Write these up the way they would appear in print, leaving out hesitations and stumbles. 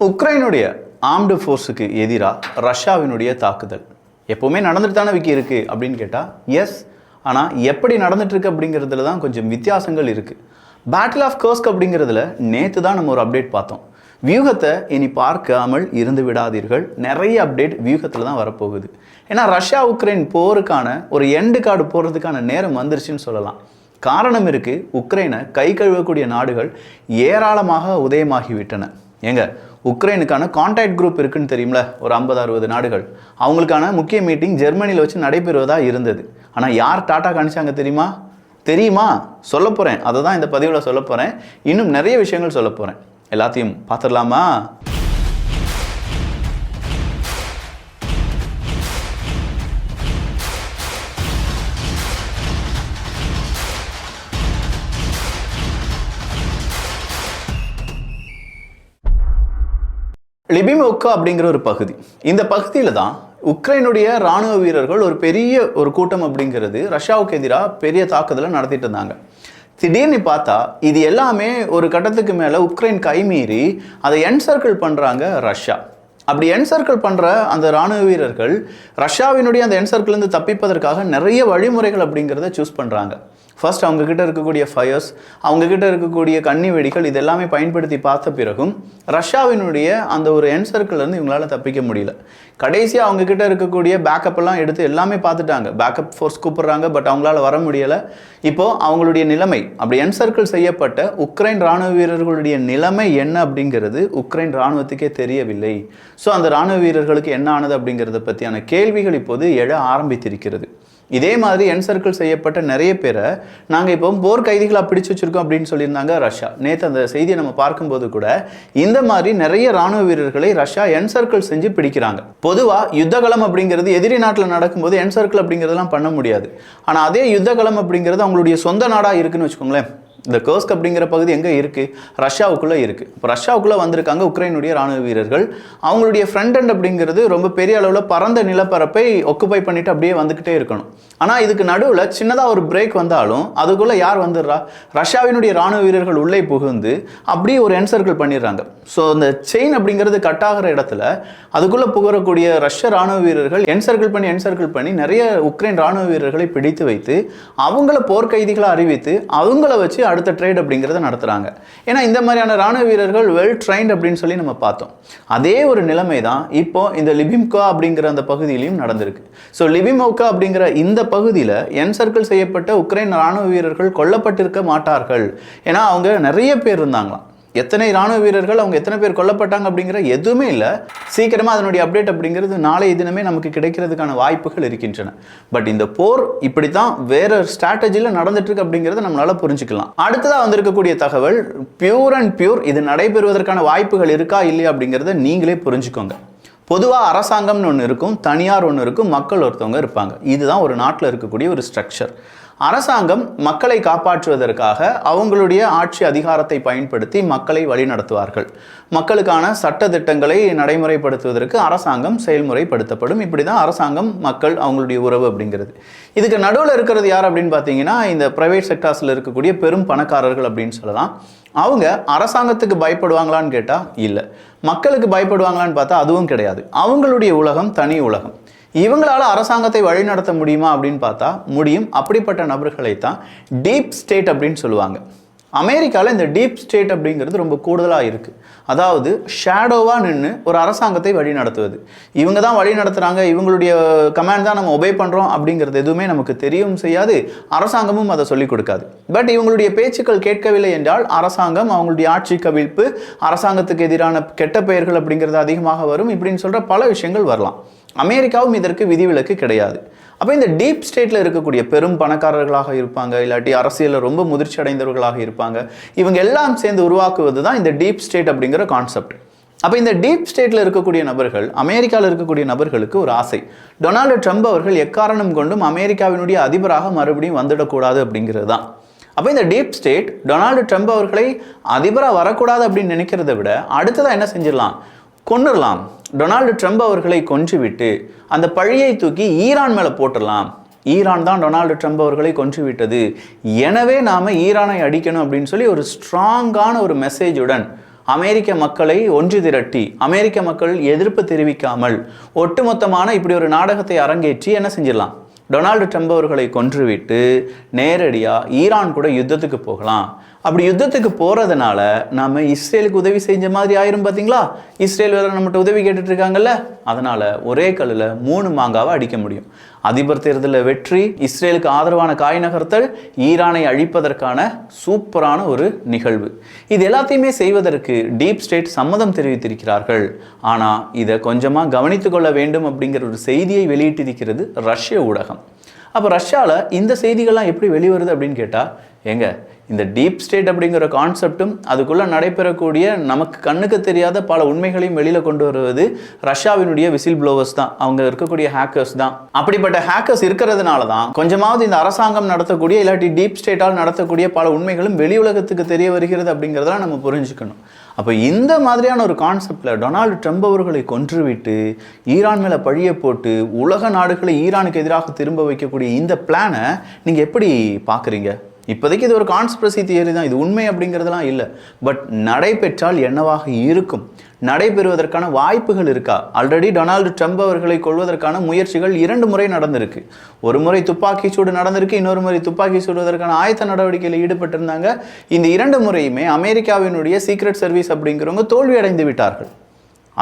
உக்ரைனுடைய armed ஃபோர்ஸுக்கு எதிராக ரஷ்யாவினுடைய தாக்குதல் எப்போவுமே நடந்துட்டு தானே இருக்கு அப்படின்னு கேட்டால் எஸ். ஆனால் எப்படி நடந்துட்டு இருக்கு அப்படிங்கிறதுல தான் கொஞ்சம் வித்தியாசங்கள் இருக்குது. பேட்டில் ஆஃப் கர்ஸ்க் அப்படிங்கிறதுல நேற்று தான் நம்ம ஒரு அப்டேட் பார்த்தோம். வியூகத்தை இனி பார்க்காமல் இருந்து விடாதீர்கள், நிறைய அப்டேட் வியூகத்தில் தான் வரப்போகுது. ஏன்னா ரஷ்யா உக்ரைன் போருக்கான ஒரு எண்டு கார்டு போடுறதுக்கான நேரம் வந்துருச்சுன்னு சொல்லலாம். காரணம் இருக்குது, உக்ரைனை கை கழுவக்கூடிய நாடுகள் ஏராளமாக உதயமாகிவிட்டன. ஏங்க, உக்ரைனுக்கான கான்டாக்ட் குரூப் இருக்குன்னு தெரியும்ல, ஒரு 50-60 நாடுகள். அவங்களுக்கான முக்கிய மீட்டிங் ஜெர்மனியில் வச்சு நடைபெறுவதாக இருந்தது. ஆனால் யார் டாட்டா காணிச்சாங்க தெரியுமா சொல்ல போகிறேன். அதை தான் இந்த பதிவில் சொல்ல போகிறேன். இன்னும் நிறைய விஷயங்கள் சொல்ல போகிறேன். எல்லாத்தையும் பார்த்துடலாமா? லிபிமோக்கா அப்படிங்கிற ஒரு பகுதி. இந்த பகுதியில் தான் உக்ரைனுடைய இராணுவ வீரர்கள் ஒரு பெரிய கூட்டம் அப்படிங்கிறது ரஷ்யாவுக்கு எதிராக பெரிய தாக்குதலை நடத்திட்டு இருந்தாங்க. திடீர்னு பார்த்தா இது எல்லாமே ஒரு கட்டத்துக்கு மேலே உக்ரைன் கைமீறி அதை என்சர்க்கிள் பண்ணுறாங்க ரஷ்யா. அப்படி என்சர்க்கிள் பண்ணுற அந்த இராணுவ வீரர்கள் ரஷ்யாவினுடைய அந்த என்சர்க்கிள்லேருந்து தப்பிப்பதற்காக நிறைய வழிமுறைகள் அப்படிங்கிறத சூஸ் பண்ணுறாங்க. ஃபர்ஸ்ட் அவங்கக்கிட்ட இருக்கக்கூடிய ஃபயர்ஸ், அவங்கக்கிட்ட இருக்கக்கூடிய கண்ணி வெடிகள் இது எல்லாமே பயன்படுத்தி பார்த்த பிறகும் ரஷ்யாவினுடைய அந்த ஒரு என்சர்க்கிள்லேருந்து இவங்களால் தப்பிக்க முடியல. கடைசியாக அவங்கக்கிட்ட இருக்கக்கூடிய பேக்கப் எல்லாம் எடுத்து எல்லாமே பார்த்துட்டாங்க, பேக்கப் ஃபோர்ஸ் கூப்பிட்றாங்க, பட் அவங்களால வர முடியலை. இப்போது அவங்களுடைய நிலைமை, அப்படி என்சர்க்கிள் செய்யப்பட்ட உக்ரைன் இராணுவ வீரர்களுடைய நிலைமை என்ன அப்படிங்கிறது உக்ரைன் இராணுவத்துக்கே தெரியவில்லை. ஸோ அந்த இராணுவ வீரர்களுக்கு என்ன ஆனது அப்படிங்கிறத பற்றியான கேள்விகள் இப்போது எழ ஆரம்பித்திருக்கிறது. இதே மாதிரி என்சர்க்கிள் செய்யப்பட்ட நிறைய பேரை நாங்கள் இப்போ போர் கைதிகளாக பிடிச்சு வச்சுருக்கோம் அப்படின்னு சொல்லியிருந்தாங்க ரஷ்யா. நேற்று அந்த செய்தியை நம்ம பார்க்கும்போது கூட இந்த மாதிரி நிறைய இராணுவ வீரர்களை ரஷ்யா என்சர்க்கிள் செஞ்சு பிடிக்கிறாங்க. பொதுவாக யுத்தகலம் அப்படிங்கிறது எதிரி நாட்டில் நடக்கும்போது என்சர்க்கிள் அப்படிங்கிறதெல்லாம் பண்ண முடியாது. ஆனால் அதே யுத்தகலம் அப்படிங்கிறது அவங்களுடைய சொந்த நாடாக இருக்குன்னு வச்சுக்கோங்களேன். இந்த கர்ஸ்க் அப்படிங்கிற பகுதி எங்கே இருக்குது? ரஷ்யாவுக்குள்ளே இருக்குது. இப்போ ரஷ்யாவுக்குள்ளே வந்திருக்காங்க உக்ரைனுடைய இராணுவ வீரர்கள். அவங்களுடைய ஃப்ரண்ட் எண்ட் அப்படிங்கிறது ரொம்ப பெரிய அளவில் பரந்த நிலப்பரப்பை ஒக்குபை பண்ணிட்டு அப்படியே வந்துக்கிட்டே இருக்கணும். ஆனால் இதுக்கு நடுவில் சின்னதாக ஒரு பிரேக் வந்தாலும் அதுக்குள்ளே யார் வந்துடுறா? ரஷ்யாவினுடைய இராணுவ வீரர்கள் உள்ளே புகுந்து அப்படியே ஒரு என்சர்க்கிள் பண்ணிடுறாங்க. ஸோ அந்த செயின் அப்படிங்கிறது கட் ஆகிற இடத்துல அதுக்குள்ளே புகழக்கூடிய ரஷ்ய இராணுவ வீரர்கள் என்சர்க்கிள் பண்ணி நிறைய உக்ரைன் இராணுவ வீரர்களை பிடித்து வைத்து அவங்கள போர்க்கைதிகளாக அறிவித்து அவங்கள வச்சு அடுத்த ட்ரேட் அப்படிங்கிறத நடத்துகிறாங்க. ஏன்னா இந்த மாதிரியான இராணுவ வீரர்கள் வெல் ட்ரைன்ட் அப்படின்னு சொல்லி நம்ம பார்த்தோம். அதே ஒரு நிலைமை தான் இப்போ இந்த லிபிம்கா அப்படிங்கிற அந்த பகுதியிலையும் நடந்திருக்கு. ஸோ லிபிமோக்கா அப்படிங்கிற இந்த பகுதியில் என்சர்க்கிள் செய்யப்பட்ட உக்ரைன் இராணுவ வீரர்கள் கொல்லப்பட்டிருக்க மாட்டார்கள். ஏன்னா அவங்க நிறைய பேர் இருந்தாங்களாம். எத்தனை இராணுவ வீரர்கள், அவங்க எத்தனை பேர் கொல்லப்பட்டாங்க அப்படிங்கிற எதுவுமே இல்லை. சீக்கிரமாக அதனுடைய அப்டேட் அப்படிங்கிறது நாளைய தினமே நமக்கு கிடைக்கிறதுக்கான வாய்ப்புகள் இருக்கின்றன. பட் இந்த போர் இப்படி தான் வேற ஸ்ட்ராட்டஜியில் நடந்துட்டு இருக்கு அப்படிங்கிறத நம்மளால புரிஞ்சுக்கலாம். அடுத்ததாக வந்திருக்கக்கூடிய தகவல் பியூர் அண்ட் பியூர் இது நடைபெறுவதற்கான வாய்ப்புகள் இருக்கா இல்லையா அப்படிங்கிறத நீங்களே புரிஞ்சுக்கோங்க. பொதுவாக அரசாங்கம்னு ஒன்று இருக்கும், தனியார் ஒன்று இருக்கும், மக்கள் ஒருத்தவங்க இருப்பாங்க. இதுதான் ஒரு நாட்டில் இருக்கக்கூடிய ஒரு ஸ்ட்ரக்சர். அரசாங்கம் மக்களை காப்பாற்றுவதற்காக அவங்களுடைய ஆட்சி அதிகாரத்தை பயன்படுத்தி மக்களை வழிநடத்துவார்கள். மக்களுக்கான சட்ட திட்டங்களை நடைமுறைப்படுத்துவதற்கு அரசாங்கம் செயல்முறைப்படுத்தப்படும். இப்படி தான் அரசாங்கம் மக்கள் அவங்களுடைய உறவு அப்படிங்கிறது. இதுக்கு நடுவில் இருக்கிறது யார் அப்படின்னு பார்த்தீங்கன்னா இந்த ப்ரைவேட் செக்டார்ஸில் இருக்கக்கூடிய பெரும் பணக்காரர்கள் அப்படின்னு சொல்லலாம். அவங்க அரசாங்கத்துக்கு பயப்படுவாங்களான்னு கேட்டால் இல்லை, மக்களுக்கு பயப்படுவாங்களான்னு பார்த்தா அதுவும் கிடையாது. அவங்களுடைய உலகம் தனி உலகம். இவங்களால அரசாங்கத்தை வழிநடத்த முடியுமா அப்படின்னு பார்த்தா முடியும். அப்படிப்பட்ட நபர்களை தான் டீப் ஸ்டேட் அப்படின்னு சொல்லுவாங்க. அமெரிக்காவில் இந்த டீப் ஸ்டேட் அப்படிங்கிறது ரொம்ப கூடுதலாக இருக்குது. அதாவது ஷேடோவாக நின்று ஒரு அரசாங்கத்தை வழி நடத்துவது. இவங்க தான் வழி நடத்துகிறாங்க, இவங்களுடைய கமாண்ட் தான் நம்ம ஒபே பண்ணுறோம் அப்படிங்கிறது எதுவுமே நமக்கு தெரியவும் செய்யாது, அரசாங்கமும் அதை சொல்லிக் கொடுக்காது. பட் இவங்களுடைய பேச்சுக்கள் கேட்கவில்லை என்றால் அரசாங்கம் அவங்களுடைய ஆட்சி கவிழ்ப்பு, அரசாங்கத்துக்கு எதிரான கெட்ட பெயர்கள் அப்படிங்கிறது அதிகமாக வரும். இப்படின்னு சொல்கிற பல விஷயங்கள் வரலாம். அமெரிக்காவும் இதற்கு விதிவிலக்கு கிடையாது. அப்போ இந்த டீப் ஸ்டேட்டில் இருக்கக்கூடிய பெரும் பணக்காரர்களாக இருப்பாங்க, இல்லாட்டி அரசியலில் ரொம்ப முதிர்ச்சி அடைந்தவர்களாக இருப்பாங்க. இவங்க எல்லாம் சேர்ந்து உருவாக்குவது தான் இந்த டீப் ஸ்டேட் அப்படிங்கிற கான்செப்ட். அப்போ இந்த டீப் ஸ்டேட்டில் இருக்கக்கூடிய நபர்கள், அமெரிக்காவில் இருக்கக்கூடிய நபர்களுக்கு ஒரு ஆசை, டொனால்டு ட்ரம்ப் அவர்கள் எக்காரணம் கொண்டும் அமெரிக்காவினுடைய அதிபராக மறுபடியும் வந்துடக்கூடாது அப்படிங்கிறது தான். அப்போ இந்த டீப் ஸ்டேட் டொனால்டு ட்ரம்ப் அவர்களை அதிபராக வரக்கூடாது அப்படின்னு நினைக்கிறத விட அடுத்ததாக என்ன செஞ்சிடலாம்? கொன்னுடலாம். டொனால்டு ட்ரம்ப் அவர்களை கொன்றுவிட்டு அந்த பழியை தூக்கி ஈரான் மேலே போட்டுடலாம். ஈரான் தான் டொனால்டு ட்ரம்ப் அவர்களை கொன்றுவிட்டது, எனவே நாம் ஈரானை அடிக்கணும் அப்படின்னு சொல்லி ஒரு ஸ்ட்ராங்கான ஒரு மெசேஜுடன் அமெரிக்க மக்களை ஒன்று திரட்டி அமெரிக்க மக்கள் எதிர்ப்பு தெரிவிக்காமல் ஒட்டுமொத்தமான இப்படி ஒரு நாடகத்தை அரங்கேற்றி என்ன செஞ்சிடலாம், டொனால்டு ட்ரம்ப் அவர்களை கொன்றுவிட்டு நேரடியாக ஈரான் கூட யுத்தத்துக்கு போகலாம். அப்படி யுத்தத்துக்கு போகிறதுனால நம்ம இஸ்ரேலுக்கு உதவி செஞ்ச மாதிரி ஆயிரும். பார்த்தீங்களா, இஸ்ரேல் வேறு நம்மகிட்ட உதவி கேட்டுட்டு இருக்காங்கல்ல, அதனால் ஒரே கல்லில் 3 மாங்காவை அடிக்க முடியும். அதிபர் தேர்தலில் வெற்றி, இஸ்ரேலுக்கு ஆதரவான காய் நகர்த்தல், ஈரானை அழிப்பதற்கான சூப்பரான ஒரு நிகழ்வு. இது எல்லாத்தையுமே செய்வதற்கு டீப் ஸ்டேட் சம்மதம் தெரிவித்திருக்கிறார்கள். ஆனால் இதை கொஞ்சமாக கவனித்து கொள்ள வேண்டும் அப்படிங்கிற ஒரு செய்தியை வெளியிட்டிருக்கிறது ரஷ்ய ஊடகம். அப்போ ரஷ்யாவில் இந்த செய்திகள்லாம் எப்படி வெளிவருது அப்படின்னு கேட்டால், எங்க இந்த டீப் ஸ்டேட் அப்படிங்கிற கான்செப்டும் அதுக்குள்ளே நடைபெறக்கூடிய நமக்கு கண்ணுக்கு தெரியாத பல உண்மைகளையும் வெளியில் கொண்டு வருவது ரஷ்யாவினுடைய விசில் ப்ளோவர்ஸ் தான், அவங்க இருக்கக்கூடிய ஹேக்கர்ஸ் தான். அப்படிப்பட்ட ஹேக்கர்ஸ் இருக்கிறதுனால தான் கொஞ்சமாவது இந்த அரசாங்கம் நடத்தக்கூடிய இல்லாட்டி டீப் ஸ்டேட்டால் நடத்தக்கூடிய பல உண்மைகளும் வெளி உலகத்துக்கு தெரிய வருகிறது அப்படிங்கிறதெல்லாம் நம்ம புரிஞ்சுக்கணும். அப்போ இந்த மாதிரியான ஒரு கான்செப்டில் டொனால்டு ட்ரம்ப் அவர்களை கொன்றுவிட்டு ஈரான் மேலே பழியை போட்டு உலக நாடுகளை ஈரானுக்கு எதிராக திரும்ப வைக்கக்கூடிய இந்த பிளானை நீங்கள் எப்படி பார்க்குறீங்க? இப்போதைக்கு இது ஒரு கான்ஸ்பிரசி தியரி தான், இது உண்மை அப்படிங்கிறதுலாம் இல்லை. பட் நடைபெற்றால் என்னவாக இருக்கும், நடைபெறுவதற்கான வாய்ப்புகள் இருக்கா? ஆல்ரெடி டொனால்டு ட்ரம்ப் அவர்களை கொள்வதற்கான முயற்சிகள் 2 முறை நடந்திருக்கு. ஒரு முறை துப்பாக்கி சூடு நடந்திருக்கு, இன்னொரு முறை துப்பாக்கி சூடுவதற்கான ஆயத்த நடவடிக்கையில் ஈடுபட்டிருந்தாங்க. இந்த 2 முறையுமே அமெரிக்காவினுடைய சீக்ரெட் சர்வீஸ் அப்படிங்கிறவங்க தோல்வி அடைந்து விட்டார்கள்.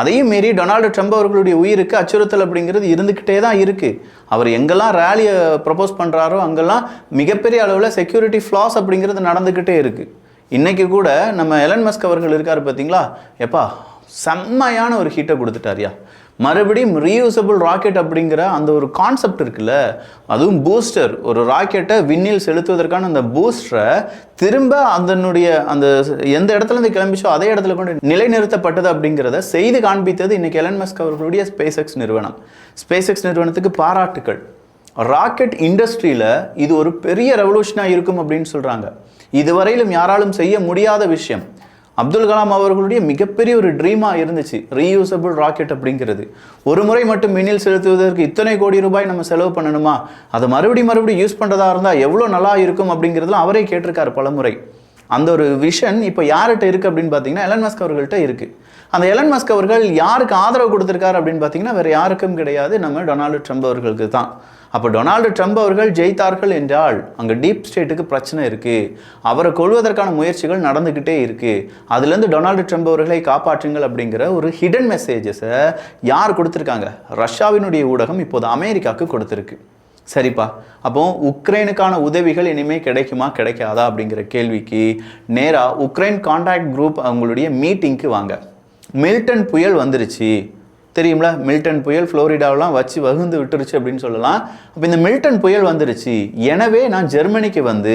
அதையும் மீறி டொனால்டு ட்ரம்ப் அவர்களுடைய உயிருக்கு அச்சுறுத்தல் அப்படிங்கிறது இருந்துக்கிட்டே தான் இருக்குது. அவர் எங்கெல்லாம் ரேலியை ப்ரப்போஸ் பண்ணுறாரோ அங்கெல்லாம் மிகப்பெரிய அளவில் செக்யூரிட்டி ஃப்ளாஸ் அப்படிங்கிறது நடந்துக்கிட்டே இருக்குது. இன்றைக்கி கூட நம்ம எலன் மஸ்க் அவர்கள் இருக்கார் பார்த்தீங்களா, எப்பா செம்மையான ஒரு ஹீட்டை கொடுத்துட்டாரியா. மறுபடியும் ரீயூசபிள் ராக்கெட் அப்படிங்கிற அந்த ஒரு கான்செப்ட் இருக்குல்ல, அதுவும் பூஸ்டர், ஒரு ராக்கெட்டை விண்ணில் செலுத்துவதற்கான அந்த பூஸ்டரை திரும்ப அதனுடைய அந்த எந்த இடத்துல இருந்து கிளம்பிச்சோ அதே இடத்துல கொண்டு நிலைநிறுத்தப்பட்டது அப்படிங்கிறத செய்து காண்பித்தது இன்னைக்கு எலன் மஸ்க் அவர்களுடைய ஸ்பேஸ் எக்ஸ் நிறுவனம். ஸ்பேஸ் எக்ஸ் நிறுவனத்துக்கு பாராட்டுக்கள். ராக்கெட் இண்டஸ்ட்ரியில் இது ஒரு பெரிய ரெவல்யூஷனாக இருக்கும் அப்படின்னு சொல்கிறாங்க. இதுவரையிலும் யாராலும் செய்ய முடியாத விஷயம். அப்துல் கலாம் அவர்களுடைய மிகப்பெரிய ஒரு ட்ரீமாக இருந்துச்சு ரீயூசபிள் ராக்கெட் அப்படிங்கிறது. ஒரு முறை மட்டும் விண்ணில் செலுத்துவதற்கு இத்தனை கோடி ரூபாய் நம்ம செலவு பண்ணணுமா, அதை மறுபடியும் யூஸ் பண்ணுறதா இருந்தால் எவ்வளோ நல்லா இருக்கும் அப்படிங்கிறதுலாம் அவரே கேட்டிருக்காரு பல முறை. அந்த ஒரு விஷன் இப்போ யார்கிட்ட இருக்குது அப்படின்னு பார்த்தீங்கன்னா எலன் மஸ்க் அவர்கள்ட்ட இருக்குது. அந்த எலன் மஸ்க் அவர்கள் யாருக்கு ஆதரவு கொடுத்துருக்காரு அப்படின்னு பார்த்தீங்கன்னா வேறு யாருக்கும் கிடையாது, நம்ம டொனால்டு ட்ரம்ப் அவர்களுக்கு தான். அப்போ டொனால்டு ட்ரம்ப் அவர்கள் ஜெயித்தார்கள் என்றால் அங்கே டீப் ஸ்டேட்டுக்கு பிரச்சனை இருக்குது, அவரை கொள்வதற்கான முயற்சிகள் நடந்துக்கிட்டே இருக்குது. அதுலேருந்து டொனால்டு ட்ரம்ப் அவர்களை காப்பாற்றுங்கள் அப்படிங்கிற ஒரு ஹிடன் மெசேஜஸை யார் கொடுத்துருக்காங்க? ரஷ்யாவினுடைய ஊடகம் இப்போது அமெரிக்காவுக்கு கொடுத்துருக்கு. சரிப்பா, அப்போ உக்ரைனுக்கான உதவிகள் இனிமேல் கிடைக்குமா கிடைக்காதா அப்படிங்கிற கேள்விக்கு நேராக உக்ரைன் கான்டாக்ட் குரூப் அவங்களுடைய மீட்டிங்க்கு வாங்க. மில்டன் புயல் வந்துருச்சு தெரியுங்களா, மில்டன் புயல் ஃப்ளோரிடாவெலாம் வச்சு வகுந்து விட்டுருச்சு அப்படின்னு சொல்லலாம். அப்போ இந்த மில்டன் புயல் வந்துருச்சு, எனவே நான் ஜெர்மனிக்கு வந்து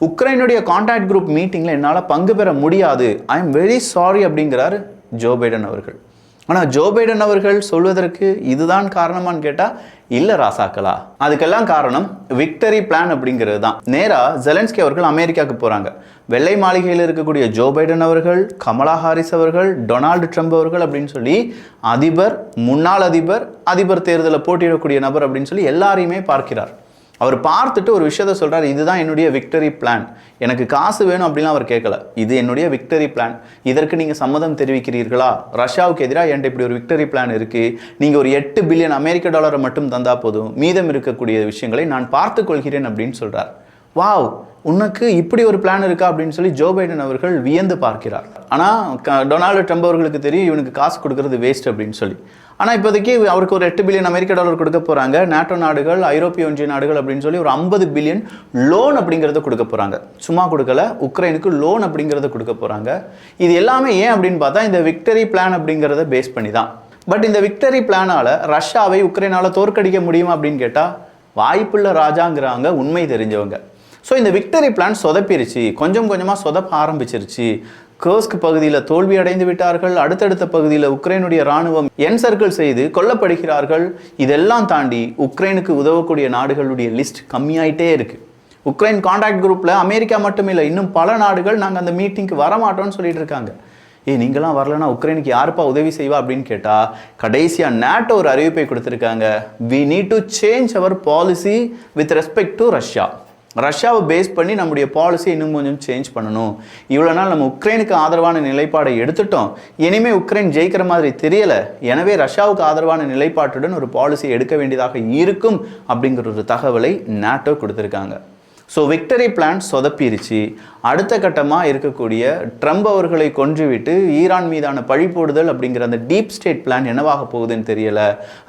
உக்ரைனுடைய கான்டாக்ட் குரூப் மீட்டிங்கில் என்னால் பங்கு பெற முடியாது, ஐ எம் வெரி சாரி அப்படிங்கிறார் ஜோ பைடன் அவர்கள். ஆனால் ஜோ பைடன் அவர்கள் சொல்வதற்கு இதுதான் காரணமான்னு கேட்டால் இல்லை ராசாக்களா, அதுக்கெல்லாம் காரணம் விக்டரி பிளான் அப்படிங்கிறது தான். நேராக ஜெலன்ஸ்கி அவர்கள் அமெரிக்காவுக்கு போகிறாங்க. வெள்ளை மாளிகையில் இருக்கக்கூடிய ஜோ பைடன் அவர்கள், கமலா ஹாரிஸ் அவர்கள், டொனால்டு ட்ரம்ப் அவர்கள் அப்படின்னு சொல்லி அதிபர், முன்னாள் அதிபர், அதிபர் தேர்தலில் போட்டியிடக்கூடிய நபர் அப்படின்னு சொல்லி எல்லாரையுமே பார்க்கிறார். அவர் பார்த்துட்டு ஒரு விஷயத்த சொல்கிறார், இதுதான் என்னுடைய விக்டரி பிளான், எனக்கு காசு வேணும் அப்படின்லாம் அவர் கேட்கல, இது என்னுடைய விக்டரி பிளான், இதற்கு நீங்கள் சம்மதம் தெரிவிக்கிறீர்களா, ரஷ்யாவுக்கு எதிராக என்கிட்ட இப்படி ஒரு விக்டரி பிளான் இருக்குது, நீங்கள் ஒரு $8 பில்லியன் அமெரிக்க டாலரை மட்டும் தந்தால் போதும், மீதம் இருக்கக்கூடிய விஷயங்களை நான் பார்த்து கொள்கிறேன் அப்படின்னு சொல்கிறார். வாவ், உனக்கு இப்படி ஒரு பிளான் இருக்கா அப்படின்னு சொல்லி ஜோ பைடன் அவர்கள் வியந்து பார்க்கிறார். ஆனால் டொனால்டு ட்ரம்ப் அவர்களுக்கு தெரியும் இவனுக்கு காசு கொடுக்கறது வேஸ்ட் அப்படின்னு சொல்லி. ஆனால் இப்போதைக்கு அவருக்கு ஒரு $8 பில்லியன் அமெரிக்க டாலர் கொடுக்க போகிறாங்க. நாட்டோ நாடுகள், ஐரோப்பிய ஒன்றிய நாடுகள் அப்படின்னு சொல்லி ஒரு $50 பில்லியன் லோன் அப்படிங்கிறத கொடுக்க போகிறாங்க. சும்மா கொடுக்கல, உக்ரைனுக்கு லோன் அப்படிங்கிறத கொடுக்க போகிறாங்க. இது எல்லாமே ஏன் அப்படின்னு பார்த்தா இந்த விக்டரி பிளான் அப்படிங்கிறத பேஸ் பண்ணி தான். பட் இந்த விக்டரி பிளானால் ரஷ்யாவை உக்ரைனால் தோற்கடிக்க முடியுமா அப்படின்னு கேட்டால் வாய்ப்புள்ள ராஜாங்கிறாங்க உண்மை தெரிஞ்சவங்க. ஸோ இந்த விக்டரி பிளான் சொதப்பிருச்சு, கொஞ்சம் கொஞ்சமாக சொதப்ப ஆரம்பிச்சிருச்சு. கர்ஸ்க் பகுதியில் தோல்வி அடைந்து விட்டார்கள். அடுத்தடுத்த பகுதியில் உக்ரைனுடைய இராணுவம் என்சர்க்கிள் செய்து கொல்லப்படுகிறார்கள். இதெல்லாம் தாண்டி உக்ரைனுக்கு உதவக்கூடிய நாடுகளுடைய லிஸ்ட் கம்மியாயிட்டே இருக்கு. உக்ரைன் கான்டாக்ட் குரூப்பில் அமெரிக்கா மட்டும் இல்லை, இன்னும் பல நாடுகள் நாங்கள் அந்த மீட்டிங்க்கு வரமாட்டோம்னு சொல்லிட்டு இருக்காங்க. நீங்களாம் வரலன்னா உக்ரைனுக்கு யாருப்பா உதவி செய்வா அப்படின்னு கேட்டால் கடைசியாக நாட்டோ ஒரு அறிவிப்பை கொடுத்துருக்காங்க. We need to change our policy with respect to Russia. ரஷ்யாவை பேஸ் பண்ணி நம்முடைய பாலிசி இன்னும் கொஞ்சம் சேஞ்ச் பண்ணணும். இவ்வளோ நாள் நம்ம உக்ரைனுக்கு ஆதரவான நிலைப்பாடை எடுத்துட்டோம், இனிமேல் உக்ரைன் ஜெயிக்கிற மாதிரி தெரியலை, எனவே ரஷ்யாவுக்கு ஆதரவான நிலைப்பாட்டுடன் ஒரு பாலிசி எடுக்க வேண்டியதாக இருக்கும் அப்படிங்கிற ஒரு தகவலை நாட்டோ கொடுத்துருக்காங்க. ஸோ விக்டரி பிளான் சொதப்பிருச்சு. அடுத்த கட்டமாக இருக்கக்கூடிய ட்ரம்ப் அவர்களை கொன்றுவிட்டு ஈரான் மீதான பழி போடுதல் அப்படிங்கிற அந்த டீப் ஸ்டேட் பிளான் என்னவாக போகுதுன்னு தெரியலை.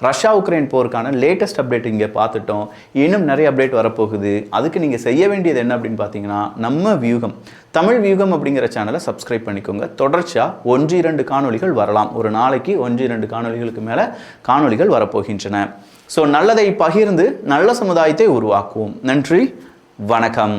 ரஷ்யா உக்ரைன் போருக்கான லேட்டஸ்ட் அப்டேட் இங்கே பார்த்துட்டோம், இன்னும் நிறைய அப்டேட் வரப்போகுது. அதுக்கு நீங்கள் செய்ய வேண்டியது என்ன அப்படின்னு பார்த்தீங்கன்னா, நம்ம வியூகம் தமிழ் வியூகம் அப்படிங்கிற சேனலை சப்ஸ்கிரைப் பண்ணிக்கோங்க. தொடர்ச்சியாக 1-2 காணொலிகள் வரலாம், ஒரு நாளைக்கு 1-2 காணொலிகளுக்கு மேலே காணொலிகள் வரப்போகின்றன. ஸோ நல்லதை பகிர்ந்து நல்ல சமுதாயத்தை உருவாக்குவோம். நன்றி, வணக்கம்.